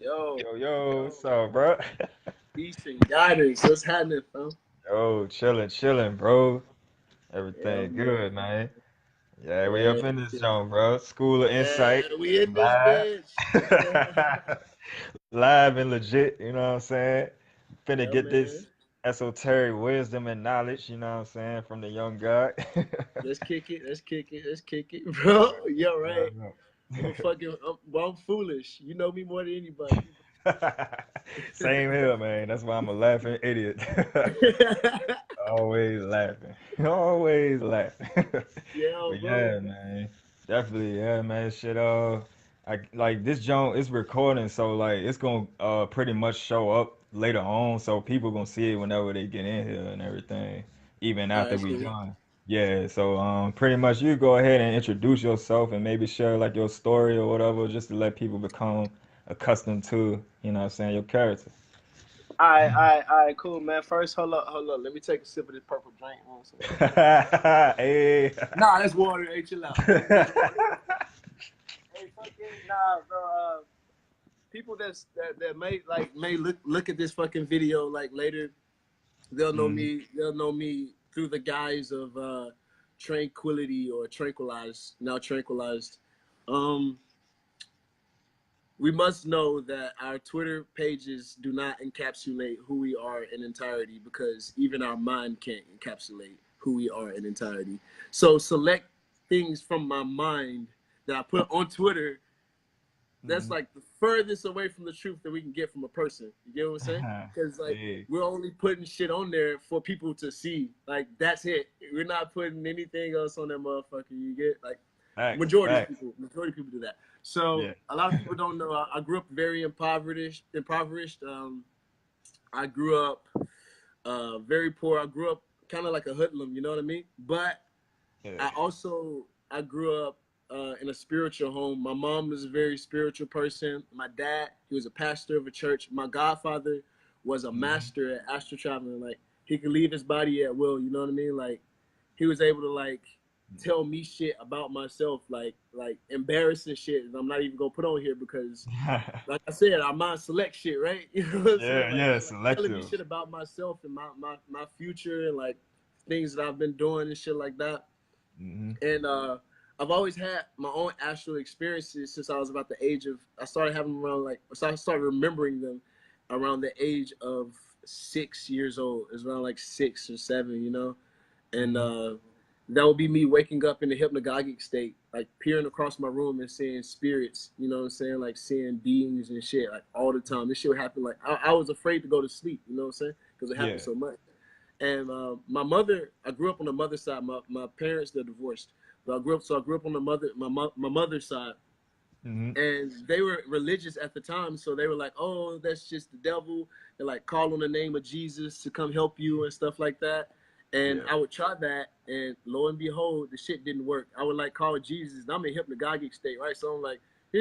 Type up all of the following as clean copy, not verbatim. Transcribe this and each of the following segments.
Yo, Yo, yo, what's up, bro? decent guidance. What's happening, fam? Yo, chilling, bro. Yeah, Everything man. good, man. Yeah, we Yeah, up in this shit. joint, bro. School of Yeah, Insight, we in this live. bitch. Live and legit, you know what I'm saying? Finna Yeah, get man. this esoteric wisdom and knowledge, you know what I'm saying, from the young God. Let's kick it. Let's kick it. Let's kick it, bro. You're right. I'm a Yeah. fucking. I'm foolish. You know me more than anybody. Same here, man. That's why I'm a laughing idiot. Always laughing. Always laughing. Yeah, But bro. yeah, man. Definitely, yeah, man. Shit, I like this joint is recording, so like it's gonna pretty much show up later on, so people gonna see it whenever they get in here and everything, even All after right, we so done. Yeah, so pretty much you go ahead and introduce yourself and maybe share like your story or whatever, just to let people become accustomed to, you know what I'm saying, your character. all right, cool, man. First, hold up. Let me take a sip of this purple drink. You know what I'm saying? Hey. Nah, that's water. Hey, chill out. That's water. Hey, fucking nah, bro. People that may look at this fucking video like later, they'll know Mhm. me. They'll know me through the guise of tranquility or tranquilized. Now tranquilized. Um, we must know that our Twitter pages do not encapsulate who we are in entirety because even our mind can't encapsulate who we are in entirety. So select things from my mind that I put on Twitter that's Mhm. like the furthest away from the truth that we can get from a person. You get what I'm saying? Because like Yeah. we're only putting shit on there for people to see. Like that's it. We're not putting anything else on that motherfucker. You get like Facts, majority of facts. people. Majority of people do that. So Yeah. a lot of people don't know. I grew up very impoverished. Impoverished. I grew up very poor. I grew up kind of like a hoodlum. You know what I mean? But Yeah. I grew up in a spiritual home. My mom was a very spiritual person. My dad, he was a pastor of a church. My godfather was a Mhm. master at astral traveling. Like he could leave his body at will. You know what I mean? Like he was able to like tell me shit about myself, like embarrassing shit. And I'm not even gonna put on here because, like I said, I mind select shit, right? You know what I'm saying? Yeah, yeah, Like telling me selective. shit about myself and my future and like things that I've been doing and shit like that. Hmm. And I've always had my own astral experiences since I was about the age of. I started having them around like so I started remembering them around the age of 6 years old. It's around like 6 or 7, you know, and Hmm. that would be me waking up in the hypnagogic state, like peering across my room and seeing spirits. You know what I'm saying? Like seeing beings and shit, like all the time. This shit would happen. Like I was afraid to go to sleep. You know what I'm saying? Because it happened Yeah. so much. And my mother, I grew up on the mother's side. My parents, they're divorced. But I grew up on the my mother's side, Hmm. and they were religious at the time. So they were like, "Oh, that's just the devil." They like call on the name of Jesus to come help you and stuff like that. And Yeah. I would try that, and lo and behold, the shit didn't work. I would like call Jesus, and I'm in hypnagogic state, right? So I'm like, Hmm.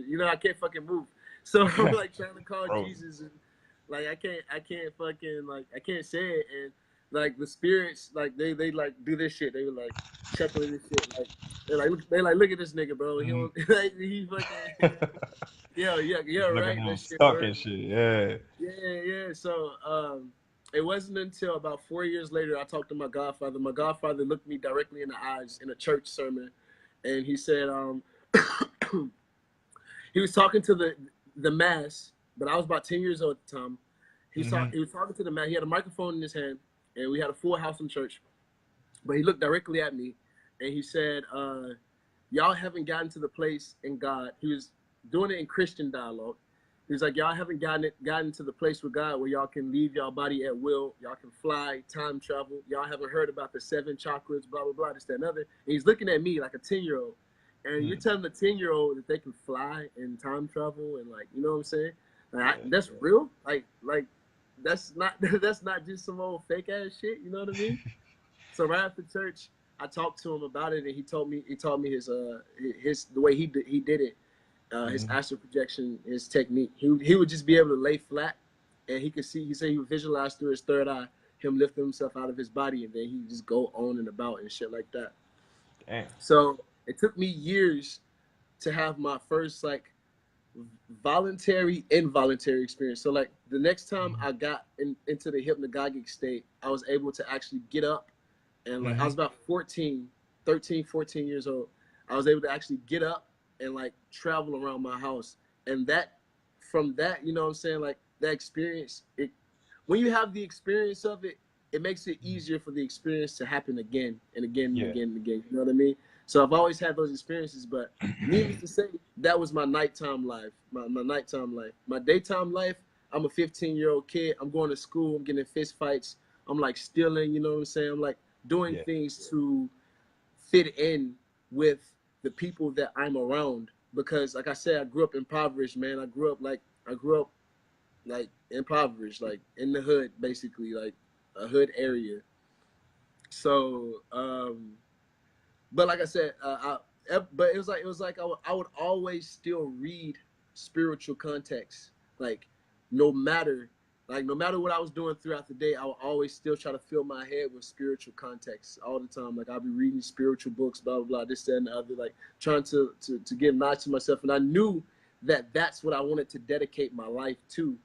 you know, I can't fucking move. So I'm like trying to call Frozen. Jesus, and like I can't fucking like I can't say it, and like the spirits, like they like do this shit. They were like chuckling this shit, like they like look at this nigga, bro. He Hmm. don't like he fucking yeah Just looking right. at That them shit stuck and worked. shit. Yeah. Yeah. So it wasn't until about 4 years later I talked to my godfather. My godfather looked me directly in the eyes in a church sermon, and he said he was talking to the mass, but I was about 10 years old at the time. Hmm. He was talking to the mass. He had a microphone in his hand, and we had a full house in church. But he looked directly at me, and he said, "Y'all haven't gotten to the place in God." He was doing it in Christian dialogue. He was like, "Y'all haven't gotten to the place with God where y'all can leave y'all body at will. Y'all can fly, time travel. Y'all haven't heard about the seven chakras, blah blah blah, this that and other." And he's looking at me like a 10-year-old, and you're telling the 10-year-old that they can fly and time travel and like, you know what I'm saying? Like, Yeah. that's real. Like that's not that's not just some old fake ass shit. You know what I mean? So right after church, I talked to him about it, and he taught me his the way he did it, his Hmm. astral projection, his technique. He would just be able to lay flat, and he could see. He said he would visualize through his third eye him lifting himself out of his body, and then he just go on and about and shit like that. Damn. So it took me years to have my first like voluntary, involuntary experience. So like the next time I got into the hypnagogic state, I was able to actually get up and like I Mm-hmm. was about 14, 13, 14 years old. I was able to actually get up and like travel around my house. And that from that, you know what I'm saying, like that experience, it when you have the experience of it, it makes it easier for the experience to happen again and again and Yeah. again and again. You know what I mean? So I've always had those experiences, but needless to say, that was my nighttime life. My nighttime life. My daytime life, I'm a 15-year-old kid. I'm going to school. I'm getting in fist fights. I'm like stealing. You know what I'm saying? I'm like doing Yeah. things to fit in with the people that I'm around. Because, like I said, I grew up impoverished, man. I grew up like impoverished, like in the hood, basically, like a hood area. So, but like I said, but it was like I would always still read spiritual context, like no matter no matter what I was doing throughout the day, I would always still try to fill my head with spiritual context all the time. Like I'll be reading spiritual books, blah blah blah, this that and the other, like trying to give knowledge to myself, and I knew that that's what I wanted to dedicate my life to,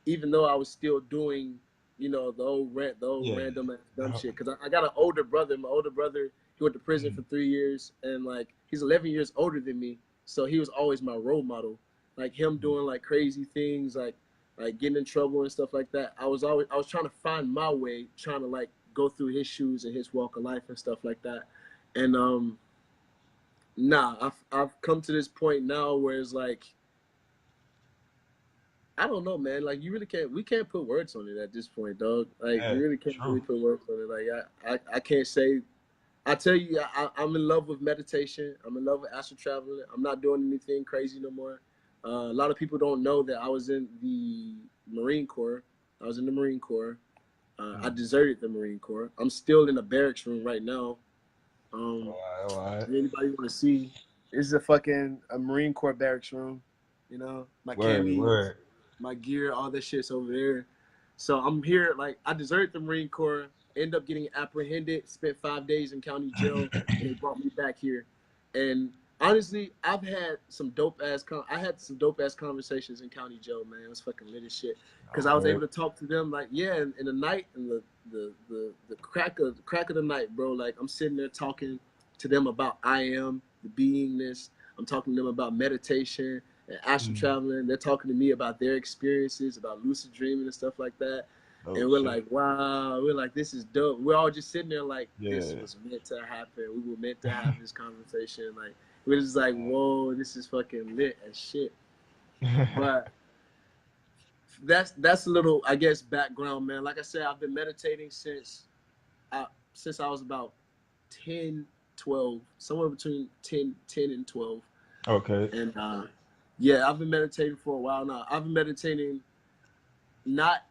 even though I was still doing the old Yeah. random dumb Uh, shit. Because I got an older brother. My older brother, he went to prison for mm, 3 years, and like he's 11 years older than me, so he was always my role model. Like him mm. doing like crazy things, like getting in trouble and stuff like that. I was trying to find my way, trying to like go through his shoes and his walk of life and stuff like that. And I've come to this point now where it's like I don't know, man. Like you really can't. We can't put words on it at this point, dog. Like we Yeah. really can't really True. put words on it. Like I can't say. I tell you, I'm in love with meditation. I'm in love with astral traveling. I'm not doing anything crazy no more. A lot of people don't know that I was in the Marine Corps. I was in the Marine Corps. I Mm. deserted the Marine Corps. I'm still in a barracks room right now. All Um, right. All right. if anybody want to see, this is a Marine Corps barracks room. You know, my Word. camis, Word. my gear, all that shit's over there. So I'm here. Like I deserted the Marine Corps. End up getting apprehended. Spent 5 days in county jail, and they brought me back here. And honestly, I had some dope ass conversations in county jail, man. It was fucking lit as shit. Cause Oh, I was able word. to talk to them like, yeah, in the night, in the crack of the night, bro. Like I'm sitting there talking to them about I am the beingness. I'm talking to them about meditation and astral Mm. traveling. They're talking to me about their experiences, about lucid dreaming and stuff like that. Oh And we're shit. like, wow, we're like, this is dope. We're all just sitting there like, this Yeah. was meant to happen. We were meant to have this conversation. Like, we're just like, whoa, this is fucking lit as shit. But that's a little, I guess, background, man. Like I said, I've been meditating I since I was about 10, 12, somewhere between 10 and 12. Okay. And yeah, I've been meditating for a while now. I've been meditating not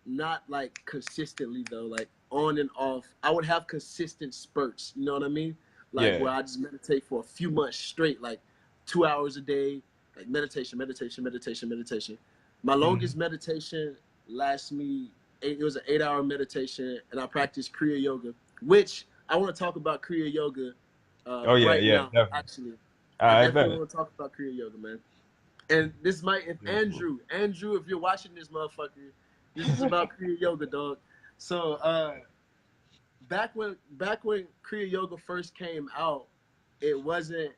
not like consistently though, like on and off. I would have consistent spurts, you know what I mean? Like Yeah. where I just meditate for a few months straight, like 2 hours a day, like meditation, meditation, meditation, meditation. My Hmm. longest meditation lasts me it was an 8 hour meditation, and I practiced Kriya Yoga, which I want to talk about Kriya Yoga Oh yeah. right Yeah. now, Definitely. actually. I I definitely bet. want to talk about Kriya Yoga, man. And this might, if Beautiful. Andrew, if you're watching this motherfucker, this is about Kriya Yoga, dog. So back when Kriya Yoga first came out, it wasn't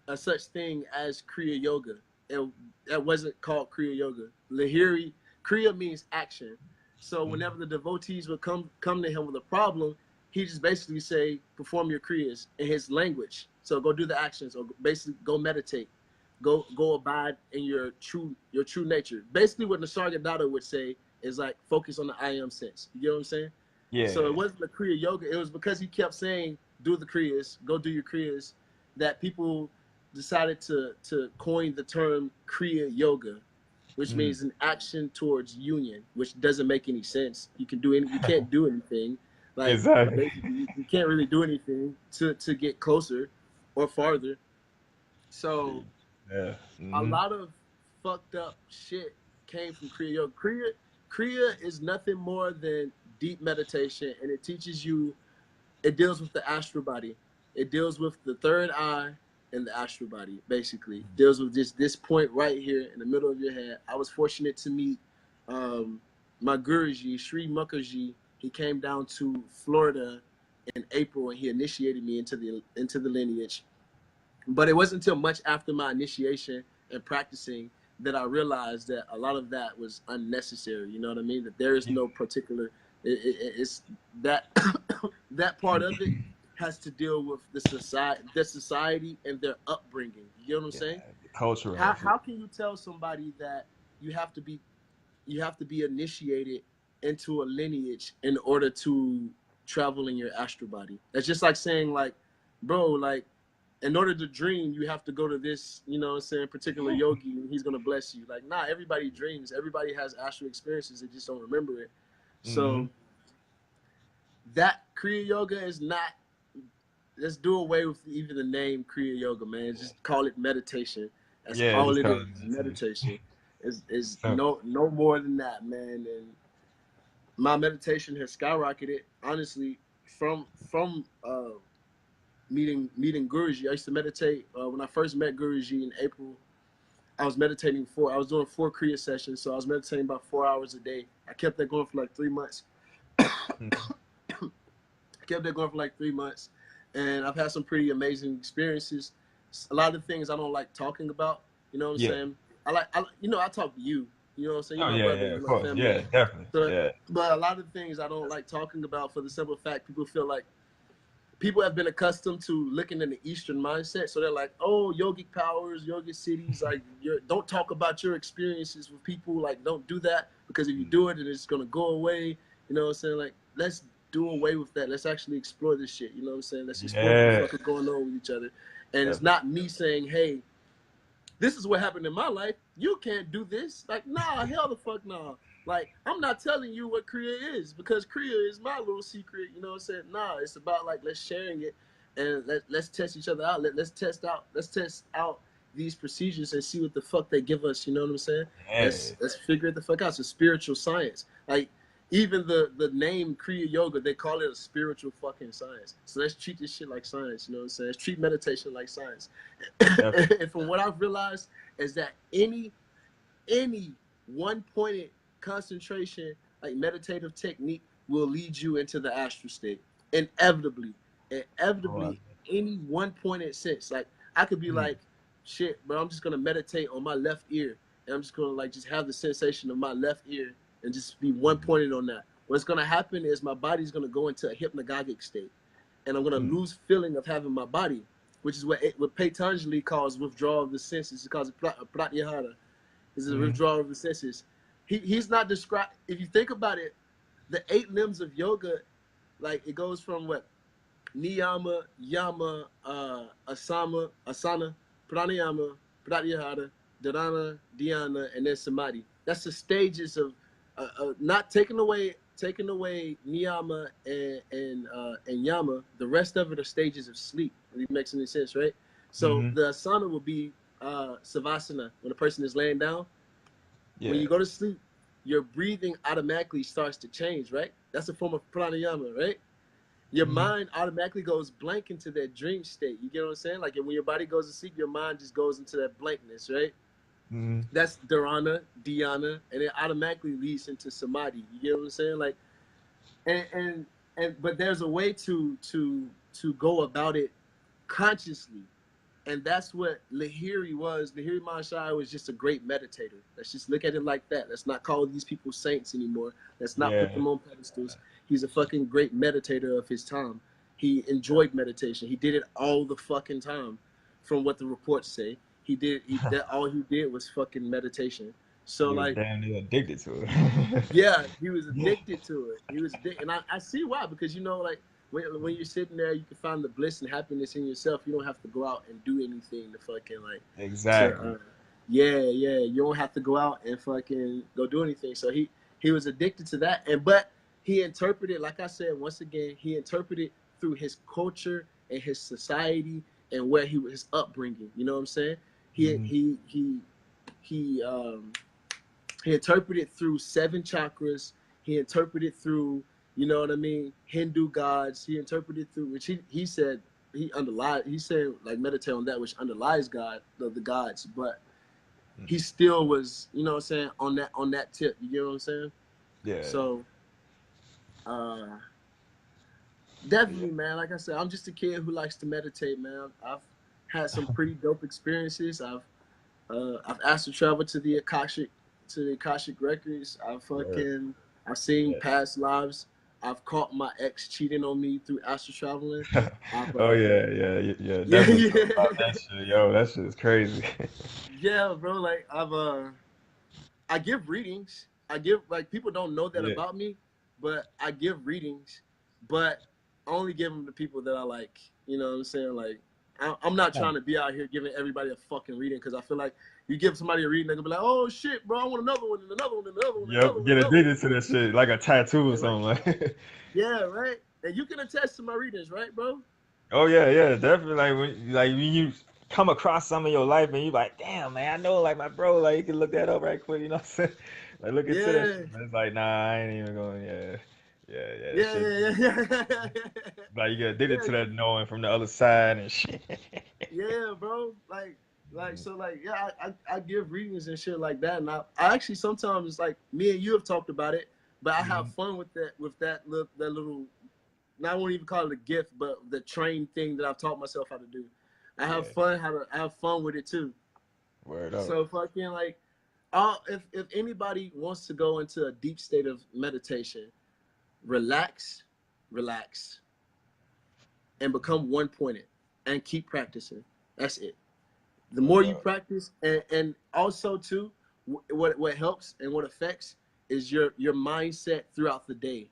a such thing as Kriya Yoga. It that wasn't called Kriya Yoga. Lahiri Kriya means action. So Mm. whenever the devotees would come to him with a problem, he just basically say, perform your kriyas in his language. So go do the actions, or basically go meditate, go abide in your true nature. Basically, what Nisargadatta would say is like focus on the I am sense. You get what I'm saying? So Yeah. it wasn't the Kriya Yoga. It was because he kept saying, do the kriyas, go do your kriyas, that people decided to coin the term Kriya Yoga, which Mm. means an action towards union, which doesn't make any sense. You can't do anything. Like Exactly. basically, you can't really do anything to get closer or farther. So Yeah. a Hmm. lot of fucked up shit came from Kriya Yoga. Kriya is nothing more than deep meditation, and it teaches you. It deals with the astral body. It deals with the third eye. in the astral body. Basically, deals with this point right here in the middle of your head. I was fortunate to meet my Guruji, Sri Mukherjee. He came down to Florida in April, and he initiated me into the lineage. But it wasn't until much after my initiation and practicing that I realized that a lot of that was unnecessary. You know what I mean? That there is no particular. It's that that part of it has to deal with the society and their upbringing. You know what I'm saying? The culture How of it. how can you tell somebody that you have to be you have to be initiated into a lineage in order to travel in your astral body? That's just like saying, like, bro, like, in order to dream, you have to go to this, you know what I'm saying, particular yogi, and he's gonna bless you. Like, nah, everybody dreams. Everybody has astral experiences. They just don't remember it. So that Kriya Yoga is not. Let's do away with even the name Kriya Yoga, man. Just call it meditation. That's Yeah, all just it call is. it meditation. Meditation is Simple. no more than that, man. And my meditation has skyrocketed, honestly, from meeting Guruji. I used to meditate when I first met Guruji in April. I was meditating I was doing 4 Kriya sessions, so I was meditating about 4 hours a day. I kept that going for like 3 months. I kept that going for like 3 months, and I've had some pretty amazing experiences. A lot of things I don't like talking about. You know what I'm Yeah. saying? I talk to you. You know what I'm saying? Oh You're my yeah, brother. yeah, You're of my course. family. Yeah, definitely. So, Yeah. but a lot of things I don't like talking about for the simple fact people feel like people have been accustomed to looking in the Eastern mindset. So they're like, oh, yogic powers, yogic cities, like, don't talk about your experiences with people. Like, don't do that, because if you do it, then it's going to go away. You know what I'm saying? Like, let's do away with that. Let's actually explore this shit. You know what I'm saying? Let's explore what the Yeah. fuck is going on with each other. And it's Definitely. not me saying, hey, this is what happened in my life. You can't do this. Like, nah, hell the fuck nah. Like, I'm not telling you what Kriya is, because Kriya is my little secret. You know what I'm saying? Nah, it's about, like, let's sharing it, and let's test each other out. Let's test out these procedures and see what the fuck they give us. You know what I'm saying? Yeah. Let's figure it the fuck out. It's a spiritual science. Like, even the name Kriya Yoga, they call it a spiritual fucking science. So let's treat this shit like science. You know what I'm saying? Let's treat meditation like science. Definitely. And from what I've realized is that any one pointed concentration, like meditative technique, will lead you into the astral state. Inevitably. Oh, Inevitably, any one pointed sense. Like, I could be mm, like, shit, but I'm just gonna meditate on my left ear. And I'm just gonna, like, just have the sensation of my left ear and just be one pointed on that. What's gonna happen is my body's gonna go into a hypnagogic state, and I'm gonna lose feeling of having my body, which is what Patanjali calls withdrawal of the senses. He calls it pratyahara. This is a mm, withdrawal of the senses. He's not described. If you think about it, the 8 limbs of yoga, like, it goes from what? Niyama, Yama, Asana, Pranayama, Pratyahara, Dharana, Dhyana, and then Samadhi. That's the stages of not taking away Niyama and Yama. The rest of it are stages of sleep. If it makes any sense, right? So mm, the Asana will be Savasana, when a person is laying down. When yeah. you go to sleep, your breathing automatically starts to change, right? That's a form of pranayama, right? Your Mm, mind automatically goes blank into that dream state. You get what I'm saying? Like, when your body goes to sleep, your mind just goes into that blankness, right? mm, That's dharana, dhyana, and it automatically leads into samadhi. You get what I'm saying? Like, and and but there's a way to go about it consciously, and that's what Lahiri was. Lahiri Mahashaya was just a great meditator. Let's just look at it like that. Let's not call these people saints anymore. Let's not put yeah. them on pedestals. He's a fucking great meditator of his time. He enjoyed meditation. He did it all the fucking time, from what the reports say. All he did was fucking meditation. So, He was like, damn near addicted to it. yeah, he was addicted to it. He was addicted, and I see why, because, like, when you're sitting there, you can find the bliss and happiness in yourself. You don't have to go out and do anything to fucking, like, Exactly. yeah. You don't have to go out and fucking go do anything. So he was addicted to that, but he interpreted, like I said, once again, he interpreted through his culture and his society and where his upbringing. You know what I'm saying? He Mm, he he he um he interpreted through 7 chakras. He interpreted through, you know what I mean, Hindu gods. He interpreted through, which he said he underlies. He said like meditate on that which underlies God, the gods, but he still was, you know what I'm saying, on that tip. You get what I'm saying? Yeah. So uh Yeah. definitely, man. Like I said, I'm just a kid who likes to meditate, man. I've had some pretty dope experiences. I've asked to travel to the Akashic records. Word. I've seen Yeah. past lives. I've caught my ex cheating on me through astral traveling. I've Oh yeah, yeah, yeah. yeah, Definitely talk about yeah. that shit. Yo, that shit is crazy. Yeah, bro. Like I give readings. I give like people don't know that Yeah. about me, but I give readings, but I only give them to people that I like. You know what I'm saying? Like I'm not trying to be out here giving everybody a fucking reading because I feel like you give somebody a reading, they're gonna be like, oh shit, bro, I want another one and another one and another one and another Yep. one and Get another one. addicted to that shit like a tattoo or And like, something like. yeah, right. And you can attest to my readings, right, bro? Oh yeah, yeah, definitely. Like when you come across some in your life and you like, damn man, I know like my bro, like you can look that up right quick, you know what I'm saying? Like look into that Yeah, shit. Man. It's like, nah, I ain't even going, yeah. Yeah, yeah, that yeah, shit. yeah, yeah, yeah. Like you get addicted Yeah, to that knowing from the other side and shit. yeah, bro. Like so, like yeah, I give readings and shit like that, and I actually sometimes like me and you have talked about it, but I have Mhm. fun with that little. Now I won't even call it a gift, but the train thing that I've taught myself how to do. Yeah, I have fun with it too. word up. So fucking like, if anybody wants to go into a deep state of meditation, relax, relax, and become one pointed, and keep practicing. That's it. The more Word you up. practice, and also too, what helps and what affects is your mindset throughout the day.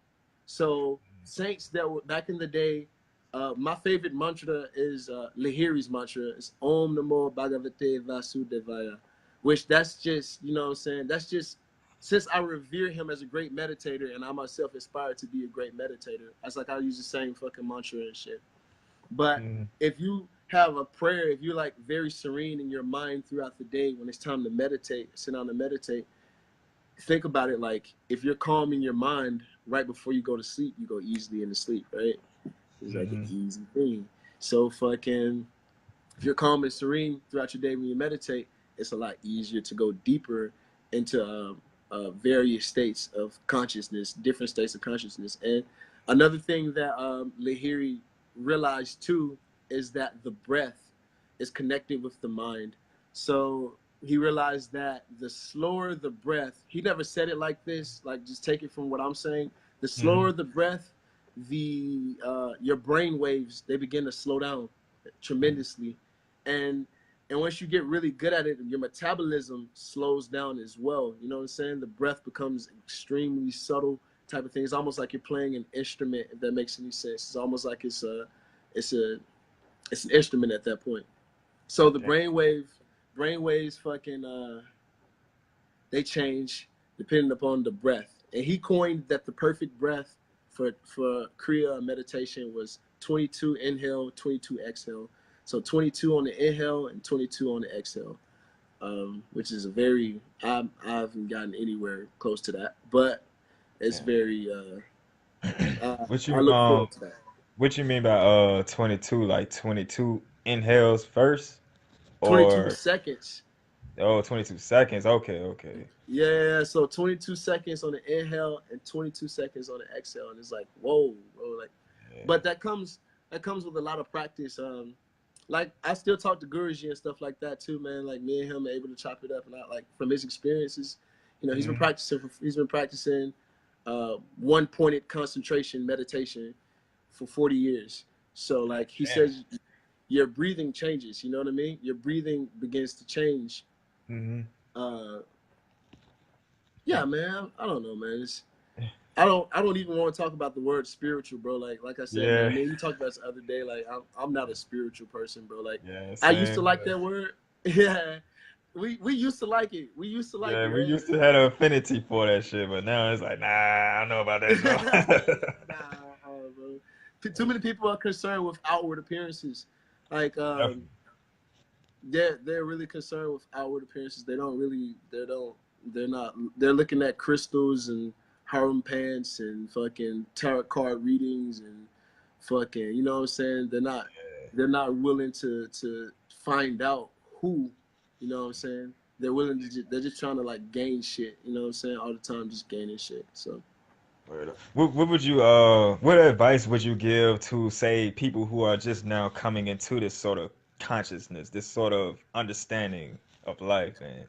So saints that were back in the day, my favorite mantra is Lahiri's mantra. It's Om Namo Bhagavate Vasudevaya, which that's just, you know what I'm saying, that's just, since I revere him as a great meditator and I myself aspire to be a great meditator, that's like I use the same fucking mantra and shit. But Mhm. if you have a prayer, if you're like very serene in your mind throughout the day, when it's time to meditate, sit down and meditate, think about it like if you're calm in your mind right before you go to sleep, you go easily into sleep, right? It's like an Mhm. easy thing. So fucking, if you're calm and serene throughout your day when you meditate, it's a lot easier to go deeper into various states of consciousness, different states of consciousness. And another thing that Lahiri realized too is that the breath is connected with the mind. So he realized that the slower the breath, he never said it like this, like just take it from what I'm saying. The Mhm. slower the breath, the your brain waves, they begin to slow down tremendously, and once you get really good at it, your metabolism slows down as well. You know what I'm saying? The breath becomes extremely subtle type of thing. It's almost like you're playing an instrument, if that makes any sense. It's almost like it's a it's an instrument at that point. So the Damn. brain waves fucking they change depending upon the breath. And he coined that the perfect breath for Kriya meditation was 22 inhale, 22 exhale. So 22 on the inhale and 22 on the exhale, which is a very I haven't gotten anywhere close to that, but it's Damn. very What I you look forward to that. what you mean by 22? Like 22 inhales first 22 or seconds. 22 seconds? Okay, okay. Yeah, so 22 seconds on the inhale and 22 seconds on the exhale, and it's like whoa, bro, like, but Yeah. that comes with a lot of practice. Like I still talk to Guruji and stuff like that too, man. Like me and him are able to chop it up, and I like from his experiences, you know, Mhm. he's been practicing one pointed concentration meditation for 40 years. So like he Damn. says, your breathing changes. You know what I mean? Your breathing begins to change. Mhm. Uh, yeah, man. I don't know, man. I don't even want to talk about the word spiritual, bro. Like I said, man. Yeah. Man, you talked about this the other day. Like I'm not a spiritual person, bro. Like Yeah, I used to same. like that word. Yeah, we used to like it. We used to like it, Yeah, we right? used to have an affinity for that shit, but now it's like, nah, I don't know about that, bro. Nah, bro. Too many people are concerned with outward appearances. Like Definitely. they're really concerned with outward appearances. They're not they're looking at crystals and harem pants and fucking tarot card readings and fucking, you know what I'm saying? They're not. they're not willing to find out who, you know what I'm saying? They're willing to they're just trying to like gain shit, you know what I'm saying? All the time just gaining shit. So Word up. What would you what advice would you give to say people who are just now coming into this sort of consciousness, this sort of understanding of life and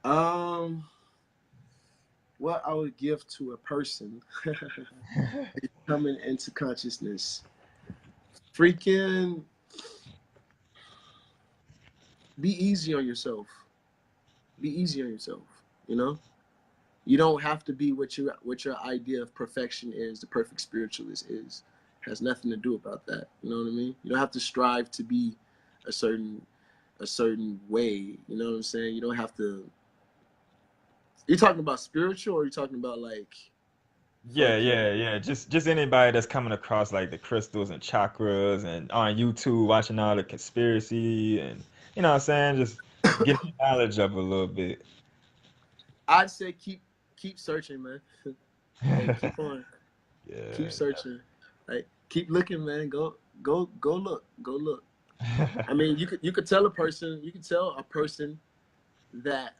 um what I would give to a person coming into consciousness. Freaking be easy on yourself. Be easy on yourself, you know? You don't have to be what your idea of perfection is, the perfect spiritualist is. Has nothing to do about that. You know what I mean? You don't have to strive to be a certain a certain way. You know what I'm saying? You don't have to. You talking about spiritual, or you talking about like yeah, fucking? yeah, yeah. Just anybody that's coming across like the crystals and chakras and on YouTube watching all the conspiracy and you know what I'm saying, just getting knowledge of a little bit. I'd say keep searching, man. Like keep on, keep Yeah. searching. Like keep looking, man. Go look, go look. I mean, you could tell a person, you could tell a person that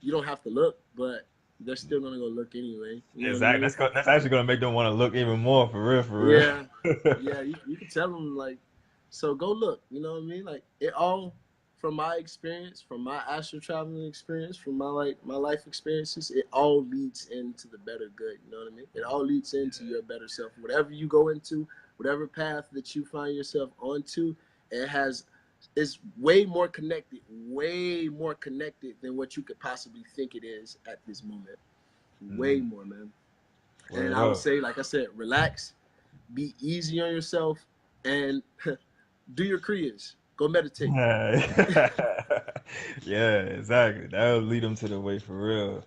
you don't have to look, but they're still gonna go look anyway. You know what I Exactly. mean? That's actually gonna make them want to look even more for real, for Yeah, real. yeah. You can tell them like, so go look. You know what I mean? Like it all from my experience, from my astral traveling experience, from my like my life experiences. It all leads into the better good. You know what I mean? It all leads into your better self. Whatever you go into, whatever path that you find yourself onto, it has is way more connected than what you could possibly think it is at this moment. Way Mhm. more, man. And Word I would up. say, like I said, relax, be easy on yourself, and do your kriyas. Go meditate. Yeah, exactly. That'll lead them to the way for real.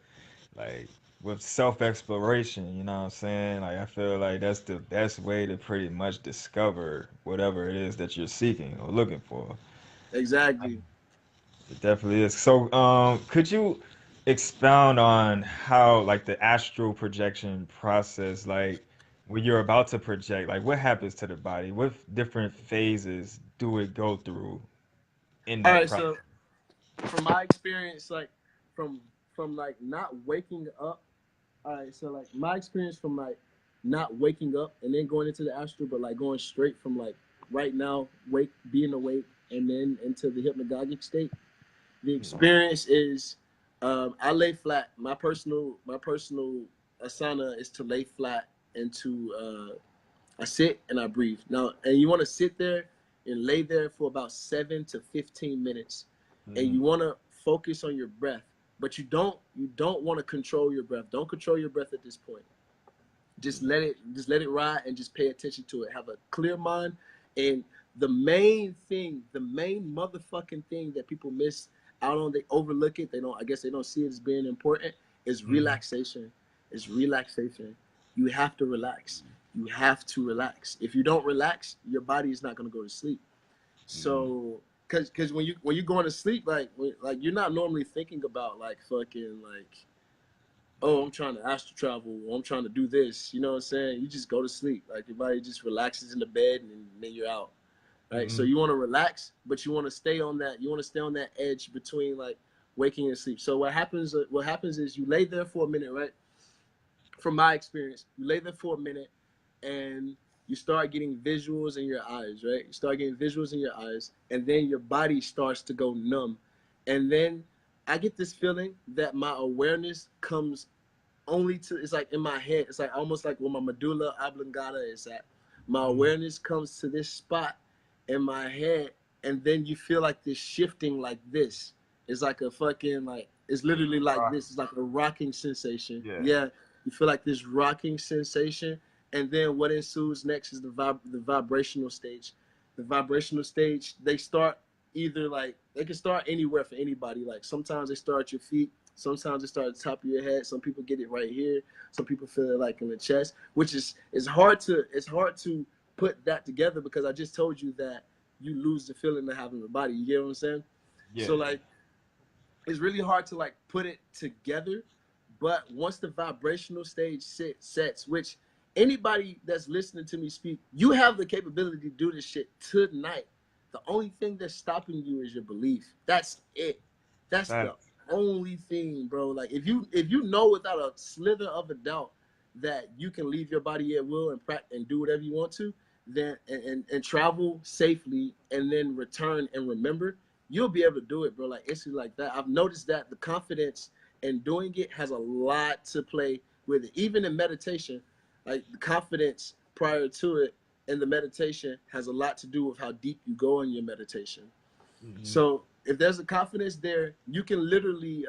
Like with self-exploration, you know what I'm saying? Like I feel like that's the best way to pretty much discover whatever it is that you're seeking or looking for. Exactly. It definitely is. So, could you expound on how, like, the astral projection process, like, when you're about to project, like, what happens to the body? What different phases do it go through in All that right. process? So, from my experience, like from from like not waking up. All right. So, like my experience from like not waking up and then going into the astral, but like going straight from like right now, being awake, and then into the hypnagogic state. The experience is I lay flat. My personal asana is to lay flat and to I sit and I breathe. Now, and you want to sit there and lay there for about 7 to 15 minutes, and Mm-hmm. you want to focus on your breath, but you don't want to control your breath. Don't control your breath at this point. Just let it ride and just pay attention to it. Have a clear mind, and the main motherfucking thing that people miss out on, they overlook it. They don't. I guess they don't see it as being important. Is Mm-hmm. relaxation. Is relaxation. You have to relax. You have to relax. If you don't relax, your body is not gonna go to sleep. Mm-hmm. So, cause when you going to sleep, like you're not normally thinking about like fucking like, oh, I'm trying to astral travel, or I'm trying to do this. You know what I'm saying? You just go to sleep. Like your body just relaxes in the bed, and then you're out. Right. So Mm-hmm. you want to relax, but you want to stay on that. You want to stay on that edge between like waking and sleep. So what happens? What happens is you lay there for a minute, right? From my experience, you lay there for a minute, and you start getting visuals in your eyes, right? You start getting visuals in your eyes, and then your body starts to go numb, and then I get this feeling that my awareness comes only to, it's like in my head, it's like almost like where my medulla oblongata is at. My Mm-hmm. awareness comes to this spot in my head, and then you feel like this shifting like this. It's like a fucking like, it's literally like Rock. this. It's like a rocking sensation. Yeah. Yeah, you feel like this rocking sensation, and then what ensues next is the vibrational stage. The vibrational stage, they start either like, they can start anywhere for anybody. Like sometimes they start at your feet, sometimes they start at the top of your head. Some people get it right here. Some people feel it like in the chest, which is it's hard to put that together because I just told you that you lose the feeling of having a body. You get what I'm saying? Yeah. So like it's really hard to like put it together. But once the vibrational stage sets, which anybody that's listening to me speak, you have the capability to do this shit tonight. The only thing that's stopping you is your belief. That's it. That's the Facts. only thing, bro. Like if you know without a slither of a doubt that you can leave your body at will and do whatever you want to, then and travel safely and then return and remember, you'll be able to do it, bro. Like instantly like that. I've noticed that the confidence in doing it has a lot to play with it. Even in meditation, like the confidence prior to it and the meditation has a lot to do with how deep you go in your meditation. Hmm. So if there's a confidence there, you can literally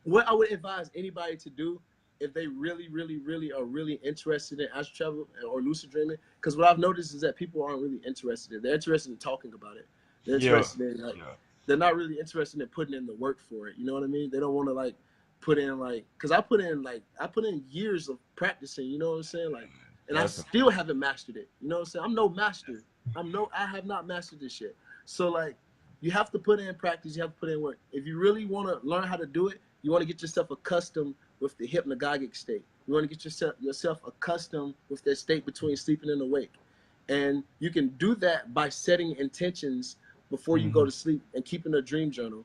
what I would advise anybody to do if they really, really, really are really interested in astral travel or lucid dreaming, because what I've noticed is that people aren't really interested in. They're interested in talking about it. They're Yeah. interested in like Yeah. they're not really interested in putting in the work for it. You know what I mean? They don't want to like put in like because I put in years of practicing. You know what I'm saying? Like, and I Definitely. still haven't mastered it. You know what I'm saying? I'm no master. I have not mastered this shit. So like you have to put in practice. You have to put in work. If you really want to learn how to do it, you want to get yourself accustomed with the hypnagogic state. You want to get yourself accustomed with that state between sleeping and awake. And you can do that by setting intentions before you go Hmm. to sleep and keeping a dream journal.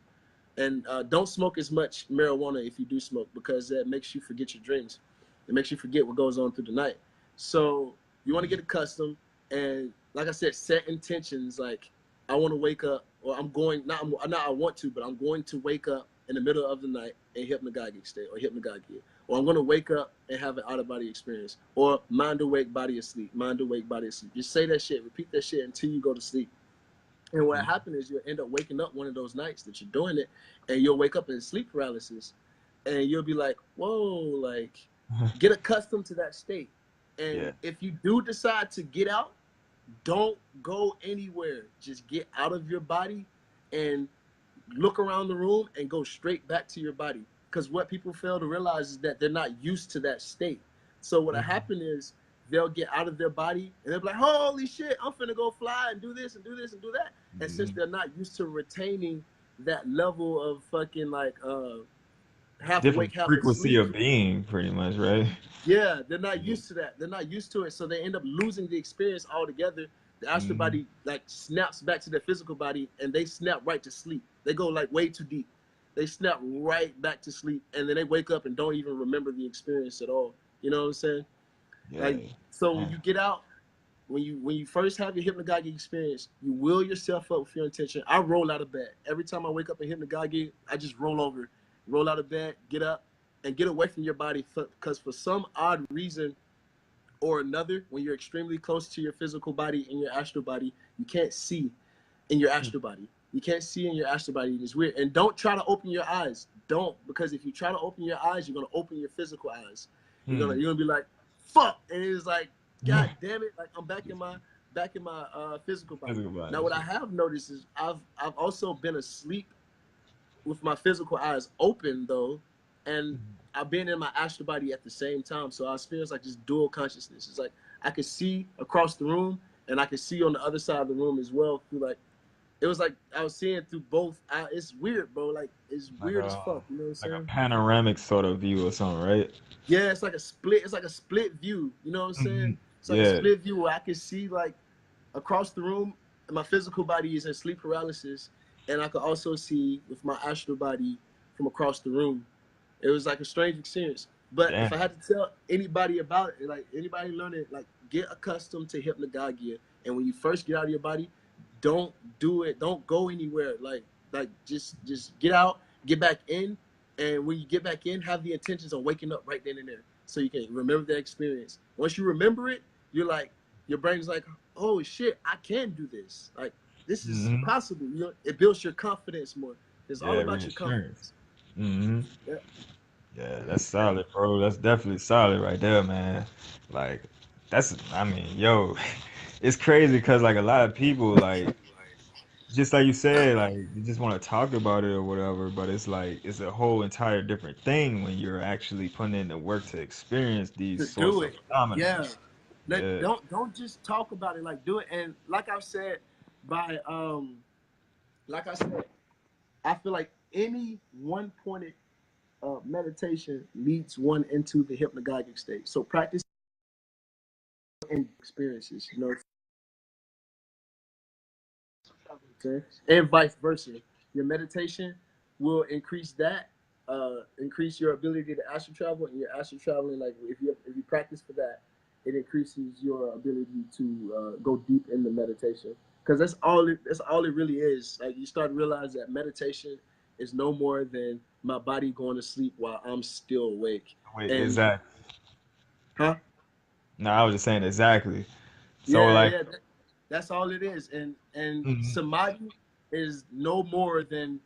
And don't smoke as much marijuana if you do smoke, because that makes you forget your dreams. It makes you forget what goes on through the night. So you want to get accustomed, and like I said, set intentions. Like I want to wake up, or I'm going. Not I want to, but I'm going to wake up in the middle of the night in hypnagogic state or hypnagogia, or I'm going to wake up and have an out of body experience, or mind awake, body asleep, mind awake, body asleep. Just say that shit, repeat that shit until you go to sleep. And what happened is you'll end up waking up one of those nights that you're doing it, and you'll wake up in sleep paralysis, and you'll be like, "Whoa!" Like, get accustomed to that state. And Yeah. if you do decide to get out, don't go anywhere. Just get out of your body and look around the room and go straight back to your body. Because what people fail to realize is that they're not used to that state. So what'll Hmm. happen is they'll get out of their body and they'll be like, "Holy shit, I'm finna go fly and do this and do this and do that." And since Hmm. they're not used to retaining that level of fucking like half awake, Different half frequency asleep, of being, pretty much, right? yeah, they're not Yeah. used to that. They're not used to it, so they end up losing the experience altogether. The astral Hmm. body like snaps back to their physical body, and they snap right to sleep. They go like way too deep. They snap right back to sleep, and then they wake up and don't even remember the experience at all. You know what I'm saying? Yeah. Like, so when Man. you get out, when you first have your hypnagogic experience, you will yourself up with your intention. I roll out of bed every time I wake up in hypnagogic. I just roll over, roll out of bed, get up, and get away from your body. Because for some odd reason or another, when you're extremely close to your physical body and your astral body, you can't see in your astral body. You can't see in your astral body. It's weird. And don't try to open your eyes. Don't, because if you try to open your eyes, you're gonna open your physical eyes. Hmm. You're gonna be like, "Fuck," and it's like, "God damn it!" Like I'm back in my physical body. Physical body Now, and what I shit. have noticed is I've also been asleep with my physical eyes open though, and I've been in my astral body at the same time. So I experience like this dual consciousness. It's like I could see across the room, and I could see on the other side of the room as well through like it was like I was seeing through both. It's weird, bro. Like it's Like weird as fuck. You know what I'm like a saying? panoramic sort of view or something, right? Yeah, it's like a split. It's like a split view. You know what I'm saying? Hmm. It's like a Yeah. split view where I can see like across the room. My physical body is in sleep paralysis, and I could also see with my astral body from across the room. It was like a strange experience. But if I Damn. had to tell anybody about it, like anybody learning, like get accustomed to hypnagogia. And when you first get out of your body, don't do it. Don't go anywhere. Like just get out, get back in, and when you get back in, have the intentions of waking up right then and there, so you can remember that experience. Once you remember it, you're like your brain's like, oh shit, I can do this. Like this is Hmm. possible. You know, it builds your confidence more. It's all Yeah, about your reassurance. confidence. Hmm. Yeah. Yeah, that's solid, bro. That's definitely solid right there, man. Like, I mean, yo, it's crazy because like a lot of people, like, just like you said, like, you just want to talk about it or whatever, but it's like, it's a whole entire different thing when you're actually putting in the work to experience these To sorts do of it. phenomena. Yeah. Yeah. Don't just talk about it. Like do it. And like I've said, by like I said, I feel like any one pointed meditation leads one into the hypnagogic state. So practice and experiences, you know what I'm saying? And vice versa. Your meditation will increase that, increase your ability to astral travel, and your astral traveling, like if you practice for that, it increases your ability to go deep in the meditation. Because that's all it really is. Like you start to realize that meditation is no more than my body going to sleep while I'm still awake. Wait, And exactly. huh? No, I was just saying exactly. So Yeah, like, yeah. That's all it is. And mhm, samadhi is no more than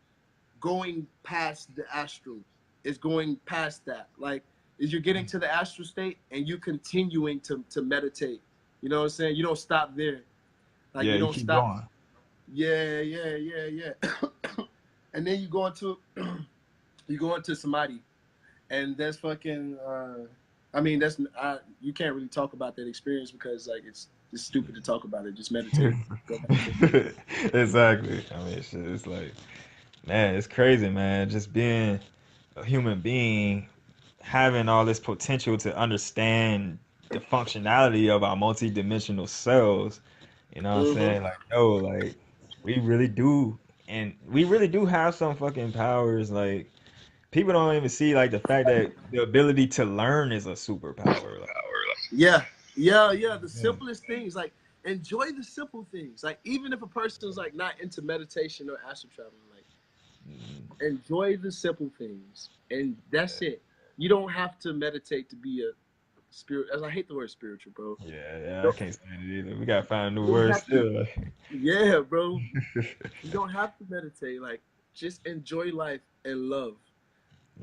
going past the astral. It's going past that. Like is you're getting to the astral state and you continuing to meditate. You know what I'm saying? You don't stop there. Like yeah, you you don't keep stop. going. Yeah, yeah, yeah, yeah. And then you go into you go into samadhi, and that's fucking. I mean, you can't really talk about that experience because like it's stupid to talk about it. Just meditate. Go back to. Exactly. I mean, shit, it's like, man, it's crazy, man. Just being a human being, having all this potential to understand the functionality of our multidimensional cells. You know what I'm Mm-hmm. saying? Like, yo, like, we really do, and we really do have some fucking powers. Like, people don't even see like the fact that the ability to learn is a superpower. Like, Yeah, yeah, yeah. The yeah. simplest things, like enjoy the simple things. Like even if a person's like not into meditation or astral traveling, like Mm, enjoy the simple things, and that's it. You don't have to meditate to be a spirit. As I hate the word spiritual, bro. yeah, yeah, I You can't stand it either. We gotta find a new you don't word have to. still. Yeah, bro. You don't have to meditate. Like just enjoy life and love.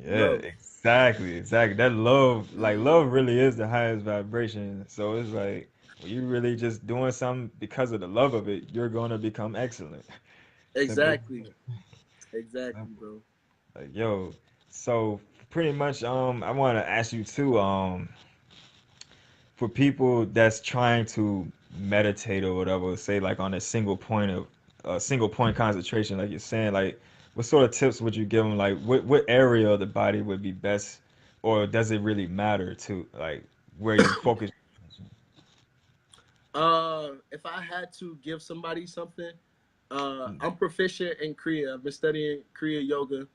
Yeah, Love. exactly, exactly. That love, like love really is the highest vibration. So it's like when you really just doing something because of the love of it, you're gonna become excellent. Simple as Exactly. that. Exactly, Simple. bro. Like, yo, so pretty much I want to ask you too, for people that's trying to meditate or whatever, say like on a single point concentration, like you're saying, like what sort of tips would you give them? Like what area of the body would be best, or does it really matter to like where you focus? If I had to give somebody something, I'm proficient in Kriya. I've been studying Kriya yoga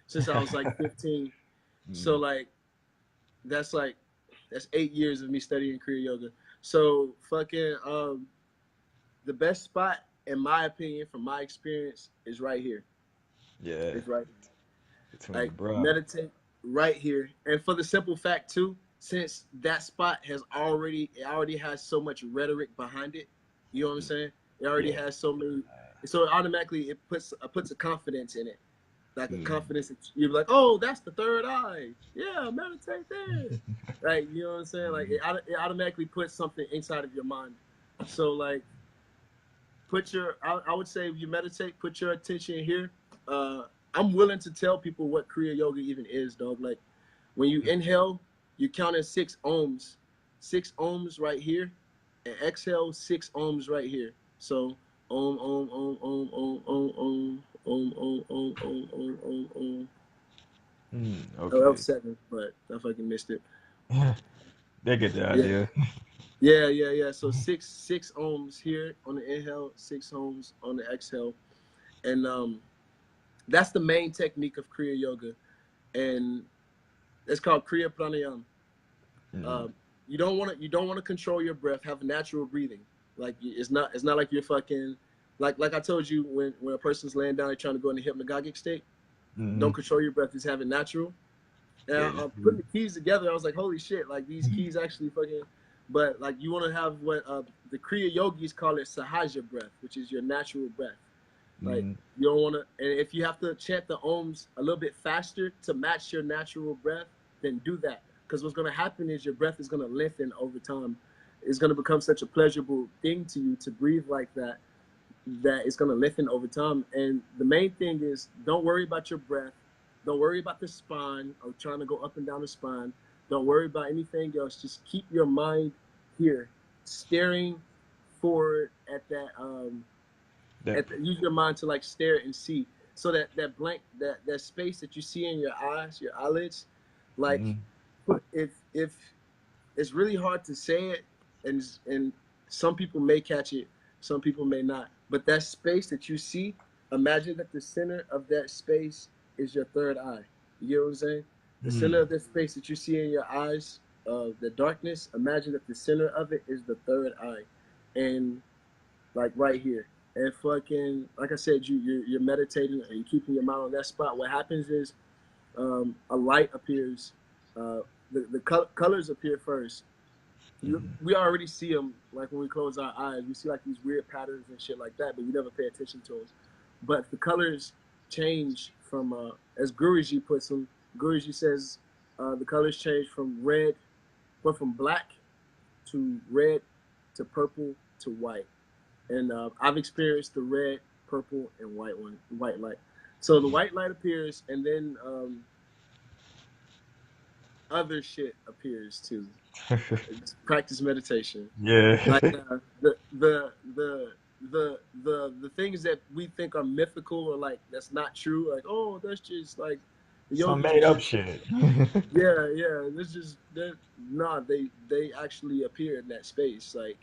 since I was like 15. So Mm, like that's 8 years of me studying Kriya yoga. So fucking the best spot in my opinion, from my experience, is right here. yeah, It's right between the like brow. meditate right here. And for the simple fact too, since that spot it already has so much rhetoric behind it. You know what I'm saying? It already Yeah. has so many, so it automatically it puts a confidence in it, like a Mm. confidence that you're like, oh, that's the third eye. Yeah, meditate there. Like you know what I'm saying? Like it automatically puts something inside of your mind. So like I would say if you meditate, put your attention here. uh I'm willing to tell people what Kriya yoga even is, dog. Like when you inhale, you count in 6 ohms, 6 ohms right here, and exhale 6 ohms right here. So om om om om om om om om om om om om om om. Oh, that was Okay. 7, but I fucking missed it. They get the Yeah, idea. yeah, yeah, yeah. So six ohms here on the inhale, 6 ohms on the exhale, and that's the main technique of Kriya yoga, and it's called Kriya pranayama. Mm. Um, you don't want to control your breath. Have natural breathing. Like it's not like you're fucking like I told you when a person's laying down, they're trying to go in the hypnagogic state. Hmm. Don't control your breath. Just have it natural. And Yeah. I'm putting the keys together. I was like, holy shit! Like these keys actually fucking. But like you want to have what the Kriya yogis call it sahaja breath, which is your natural breath. Like Mm. you don't want to, and if you have to chant the ohms a little bit faster to match your natural breath, then do that. Because what's going to happen is your breath is going to lengthen over time. It's going to become such a pleasurable thing to you to breathe like that, that it's going to lengthen over time. And the main thing is don't worry about your breath. Don't worry about the spine or trying to go up and down the spine. Don't worry about anything else. Just keep your mind here, staring forward at that That. use your mind to like stare and see, so that that space that you see in your eyes, your eyelids, like Mm. if it's really hard to say it, and some people may catch it, some people may not. But that space that you see, imagine that the center of that space is your third eye. You get what I'm saying? The center Mm. of that space that you see in your eyes, the darkness. Imagine that the center of it is the third eye, and like right here. And fucking, like I said, you're meditating and you're keeping your mind on that spot. What happens is a light appears. The colors appear first. We already see them like when we close our eyes. We see like these weird patterns and shit like that, but we never pay attention to them. But the colors change from, as Guruji puts them. Guruji says the colors change from red, well, from black to red to purple to white. And I've experienced the red, purple, and white one, white light. So the white light appears, and then other shit appears too. Practice meditation. Like Yeah. the things that we think are mythical or like that's not true. Like, oh, that's just like the Some yogis made are up just, shit. yeah, yeah. This is that. Nah, they actually appear in that space. Like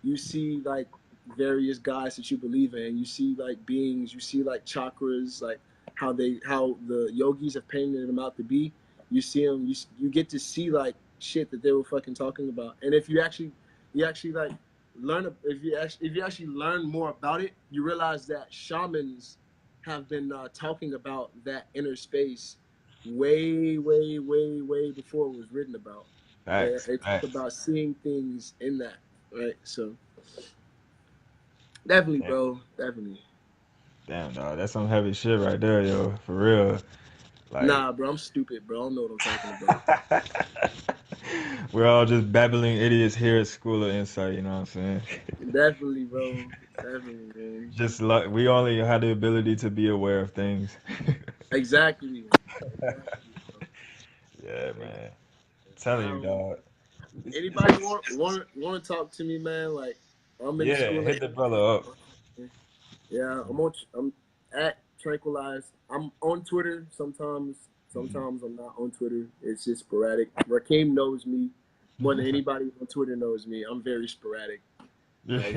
you see like various gods that you believe in. You see like beings. You see like chakras. Like how the yogis have painted them out to be. You see them. You get to see like shit that they were fucking talking about. And if you actually like learn if you actually learn more about it, you realize that shamans have been talking about that inner space way before it was written about. Facts, They talk facts. about seeing things in that, right? So definitely, Damn, bro, definitely. damn, dog. That's some heavy shit right there, yo. For real. Like, Nah, bro, I'm stupid, bro. I don't know what I'm talking about. we're all just babbling idiots here at School of Insight, you know what I'm saying? Definitely, bro. Definitely, man. Just like we only have the ability to be aware of things. Exactly. Exactly, bro. Yeah, Exactly. man. Telling you, Um, dog. It's anybody like, want to talk to me, man? Like, I'm in the yeah, school. hit the brother up. Yeah, I'm at Tranquilized. I'm on Twitter sometimes. Sometimes I'm not on Twitter. It's just sporadic. Rakeem knows me more than anybody on Twitter knows me. I'm very sporadic. Yeah. Like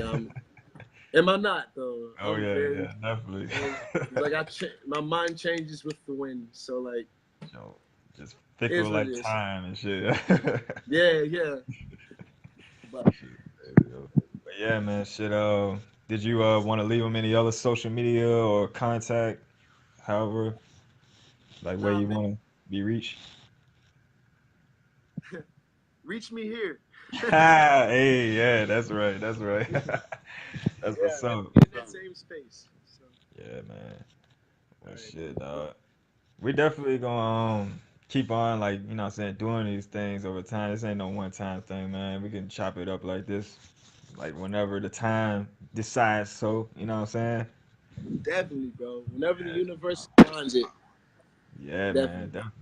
am I not though? Oh I'm yeah, very, yeah, definitely. like my mind changes with the wind. So like, Yo, just it fickle is what it like is. time and shit. Yeah, yeah. But Shit, crazy, yo. But yeah, man, shit. Did you want to leave them any other social media or contact, however, like where nah, you man, want to be reached? reach me here. Hey, yeah, that's right, that's right. That's Yeah, what's up. in that same space. So, Yeah, man. all Well, right, shit, man. dog. We definitely gonna keep on like you know what I'm saying doing these things over time. This ain't no one time thing, man. We can chop it up like this, like whenever the time decides. So you know what I'm saying? Definitely, bro. Whenever the Yeah, universe finds it, yeah, man, definitely. definitely.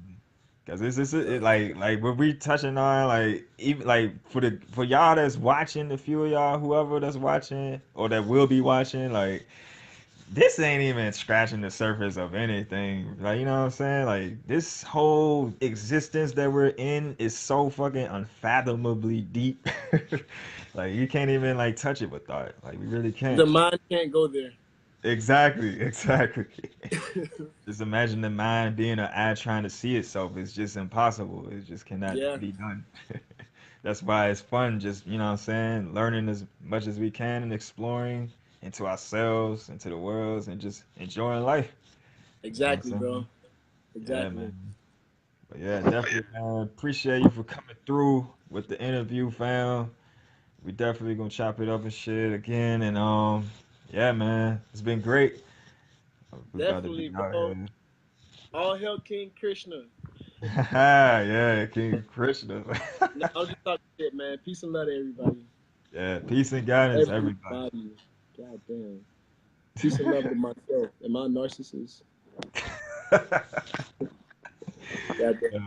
Cause this it like what we touching on like even like for y'all that's watching, the few of y'all whoever that's watching or that will be watching like this ain't even scratching the surface of anything. Like, you know what I'm saying? Like, this whole existence that we're in is so fucking unfathomably deep. Like, you can't even like touch it with thought. Like, we really The can't. mind can't go there. Exactly, exactly. Just imagine the mind being an eye trying to see itself. It's just impossible. It just cannot Yeah, be done. That's why it's fun, just, you know what I'm saying? Learning as much as we can and exploring into ourselves, into the worlds, and just enjoying life. You know what I'm exactly, bro. saying? Yeah, Exactly. man. But yeah, definitely, man. Appreciate you for coming through with the interview, fam. We definitely gonna chop it up and shit again. And yeah, man, it's been great. We about to be Definitely, out bro. here. All hail King Krishna. Yeah, King Krishna. No, I'm just talking shit, man. Peace and love to everybody. Yeah, peace and guidance, everybody. Everybody. God damn. Peace and love to myself. Am I a narcissist? God damn.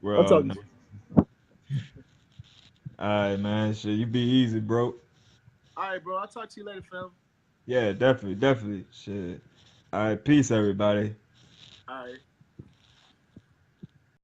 We're I'm all talking no. shit. All right, man. Shit, you be easy, bro. All right, bro. I'll talk to you later, fam. Yeah, definitely, definitely. Shit. All right, peace, everybody. All right.